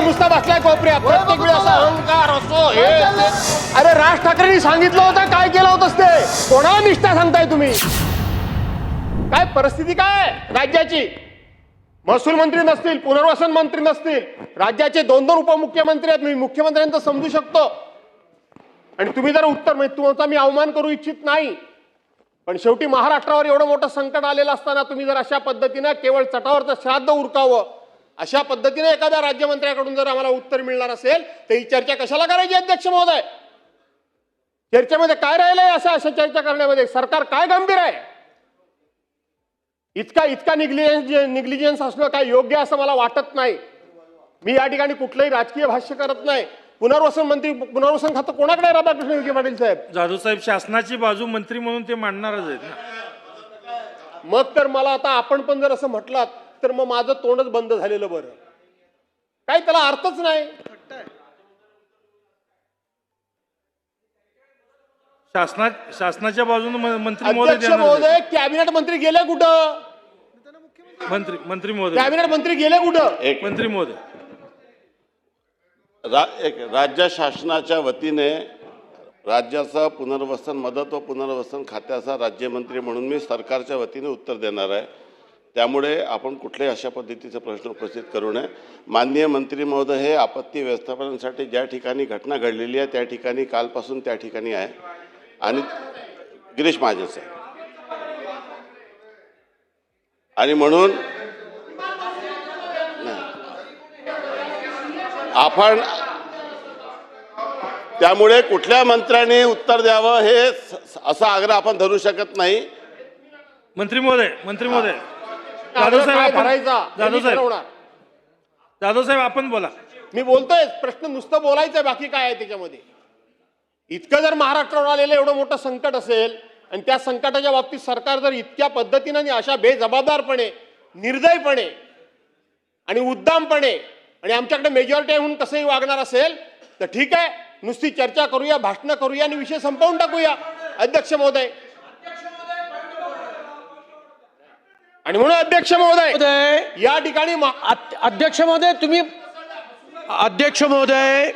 नुसता बसलाय कोपऱ्यात, प्रत्येक वेळी असा अहंकार असो हे ते. अरे राज ठाकरेंनी सांगितलं होतं, काय केलं होतंस ते? कोणाला निष्ठा सांगताय तुम्ही? काय परिस्थिती काय राज्याची? महसूल मंत्री नसतील, पुनर्वसन मंत्री नसतील, राज्याचे 2-2 उपमुख्यमंत्री आहेत. मी मुख्यमंत्र्यांचं समजू शकतो, आणि तुम्ही जर उत्तर म्हणजे तुमचा मी अवमान करू इच्छित नाही, पण शेवटी महाराष्ट्रावर एवढं मोठं संकट आलेलं असताना तुम्ही जर अशा पद्धतीनं केवळ चटावरचं श्राद्ध उरकावं, अशा पद्धतीने एखाद्या राज्यमंत्र्याकडून जर आम्हाला उत्तर मिळणार असेल तर ही चर्चा कशाला करायची अध्यक्ष महोदय? चर्चेमध्ये काय राहिलंय अशा चर्चा करण्यामध्ये? सरकार काय गंभीर आहे? इतका निग्लिजन्स असणं काय योग्य असं मला वाटत नाही. मी या ठिकाणी कुठलंही राजकीय भाष्य करत नाही. पुनर्वसन खातं कोणाकडे आहे राधाकृष्ण विखे पाटील साहेब? जाधव साहेब शासनाची बाजू मंत्री म्हणून ते मांडणारच आहेत ना. मग तर मला आता आपण पण जर असं म्हटलात तर मग माझं तोंडच बंद झालेलं बरं. काय त्याला अर्थच नाही. शासनाच्या बाजूने मंत्री अध्यक्ष महोदय, कॅबिनेट मंत्री गेले कुठं? मंत्री महोदय, कॅबिनेट मंत्री गेले कुठं? मंत्री महोदय, राज्य शासनाच्या वतीने राज्याचा पुनर्वसन मदत व पुनर्वसन खात्याचा राज्यमंत्री म्हणून मी सरकारच्या वतीने उत्तर देणार आहे. त्यामुळे आपण कुठल्याही अशा पद्धतीचा प्रश्न उपस्थित करू नये. माननीय मंत्री महोदय हे आपत्ती व्यवस्थापनासाठी ज्या ठिकाणी घटना घडलेली आहे त्या ठिकाणी कालपासून त्या ठिकाणी आहे, आणि गिरीश महाजन साहेब, आणि म्हणून आपण त्यामुळे कुठल्या मंत्र्यांनी उत्तर द्यावं हे असा आग्रह आपण धरू शकत नाही. मंत्री महोदय, जाधव साहेब आपण बोला. मी बोलतोय, प्रश्न नुसतं बोलायचंय, बाकी काय आहे त्याच्यामध्ये? इतकं जर महाराष्ट्रावर आलेलं एवढं मोठं संकट असेल आणि त्या संकटाच्या बाबतीत सरकार जर इतक्या पद्धतीने आणि अशा बेजबाबदारपणे, निर्दयपणे आणि उद्दामपणे आणि आमच्याकडे मेजॉरिटी आहे म्हणून कसंही वागणार असेल तर ठीक आहे, नुसती चर्चा करूया, भाषणं करूया आणि विषय संपवून टाकूया अध्यक्ष महोदय. आणि म्हणून अध्यक्ष महोदय या ठिकाणी अध्यक्ष महोदय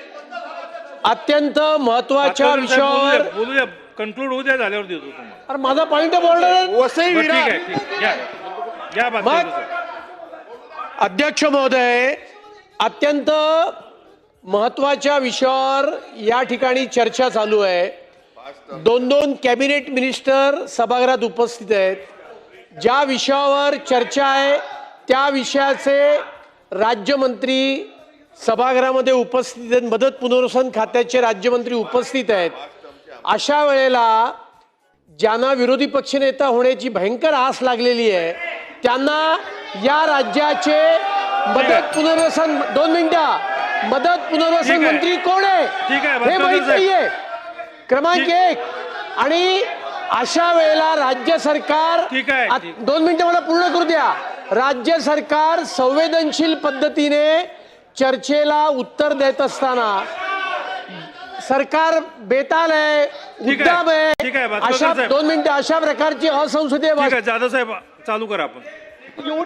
अत्यंत महत्वाच्या विषयावर बोलूया, कन्क्लूड होऊ द्या, झाल्यावर देतो तुम्हाला. अरे माझा पॉइंट बोलणार. वसई विरार. अध्यक्ष महोदय अत्यंत महत्वाच्या विषयावर या ठिकाणी चर्चा चालू आहे. 2-2 कॅबिनेट मिनिस्टर सभागृहात उपस्थित आहेत. ज्या विषयावर चर्चा आहे त्या विषयाचे राज्यमंत्री सभागृहामध्ये उपस्थित आहेत, मदत पुनर्वसन खात्याचे राज्यमंत्री उपस्थित आहेत. अशा वेळेला ज्यांना विरोधी पक्षनेता होण्याची भयंकर आस लागलेली आहे त्यांना या राज्याचे मदत पुनर्वसन 2 मिनिटं मदत पुनर्वसन मंत्री कोण आहे हे माहित नाहीये. क्रमांक 1. आणि अशा वेळेला राज्य सरकार 2 मिनिटं मला पूर्ण करू द्या. राज्य सरकार संवेदनशील पद्धतीने चर्चेला उत्तर देत असताना सरकार बेताल आहे, उद्दाम आहे. अशा 2 मिनिटं अशा प्रकारची असंसदीय जाधव साहेब चालू करा आपण.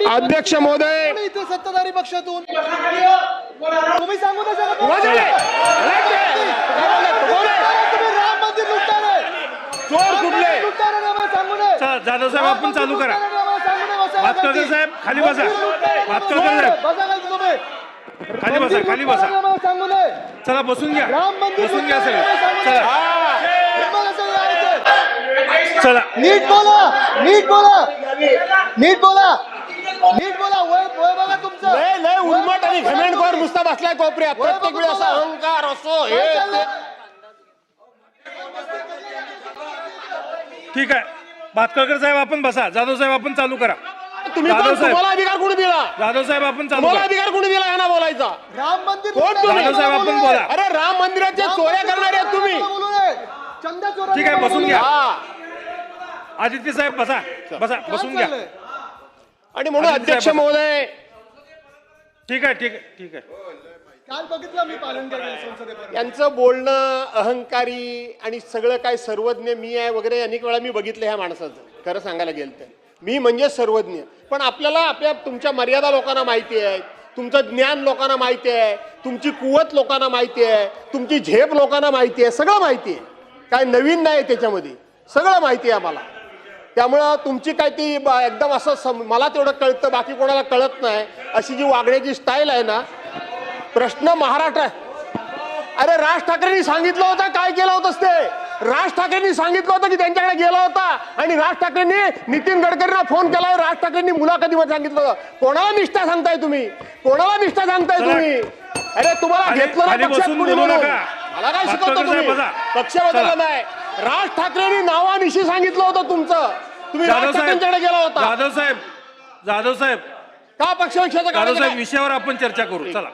अध्यक्ष महोदय इथे सत्ताधारी पक्षातून तुम्ही सांगू नाही शकत. तुम्ही राम मंदिर लुटताय, चोर कुठले? लुटताय आम्हाला सांगू नये. जाधव साहेब आपण चालू करा. भातकर साहेब खाली बसा. भातकर साहेब बसा खाली तुम्ही. खाली बसा, खाली बसा. आम्हाला सांगू नये. चला बसून घ्या, राम मंदिर बसून घ्या सगळे. चला चला नीट बोला, नीट बोला, नीट बोला, नीट बोला. वय बघा तुमचं. लय उर्मट आणि घमेंडखोर नुसता बसलाय कोपऱ्यात, प्रत्येक वेळी असा अहंकार असो हे ते. ठीक आहे. भातकर साहेब आपण बसा. जाधव साहेब आपण चालू करा. तुम्हाला अधिकार कोणी दिला? जाधव साहेब आपण चालू तुम्हाला करा. अधिकार कोणी दिला यांना बोलायचा? राम मंदिर कोण तुम्ही? जाधव साहेब आपण बोला. अरे राम मंदिराच्या चोऱ्या करणारे आहेत तुम्ही. बोलू नये. चंदा चोरा. ठीक आहे, बसून घ्या. हा. आदित्य साहेब बसा, बसा, बसून घ्या. आणि म्हणून अध्यक्ष महोदय ठीक आहे, ठीक आहे, ठीक आहे. काल बघितलं मी पालन केलं संसदेपर्यंत. यांचं बोलणं अहंकारी आणि सगळं काय सर्वज्ञ मी आहे वगैरे अनेक वेळा मी बघितलं ह्या माणसाचं. खरं सांगायला गेलं तर मी म्हणजे सर्वज्ञ, पण आपल्याला तुमच्या मर्यादा लोकांना माहिती आहे, तुमचं ज्ञान लोकांना माहिती आहे. तुमची कुवत लोकांना माहिती आहे, तुमची झेप लोकांना माहिती आहे, सगळं माहिती आहे. काय नवीन नाही त्याच्यामध्ये, सगळं माहिती आहे आम्हाला. त्यामुळं तुमची काय ती एकदम असं मला तेवढं कळतं, बाकी कोणाला कळत नाही अशी जी वागण्याची स्टाईल आहे ना. प्रश्न महाराष्ट्र, अरे राज ठाकरेंनी सांगितलं होतं काय केलं होतंस ते. राज ठाकरेंनी सांगितलं होतं की त्यांच्याकडे गेला होता आणि राज ठाकरेंनी नितीन गडकरींना फोन केला. राज ठाकरेंनी मुलाखतीमध्ये सांगितलं होतं. कोणाला निष्ठा सांगताय तुम्ही, कोणाला निष्ठा सांगताय तुम्ही. अरे तुम्हाला घेतलं ना पक्षात कुणी म्हणून, मला काय शिकवतो तुम्ही. पक्ष बदलला नाही, राज ठाकरेंनी नावानिशी सांगितलं होतं तुमचं. तुम्ही राज ठाकरेंच्याकडे गेला होता. जाधव साहेब का पक्षविषयाचं जाधव साहेब विषयावर आपण चर्चा करू चला.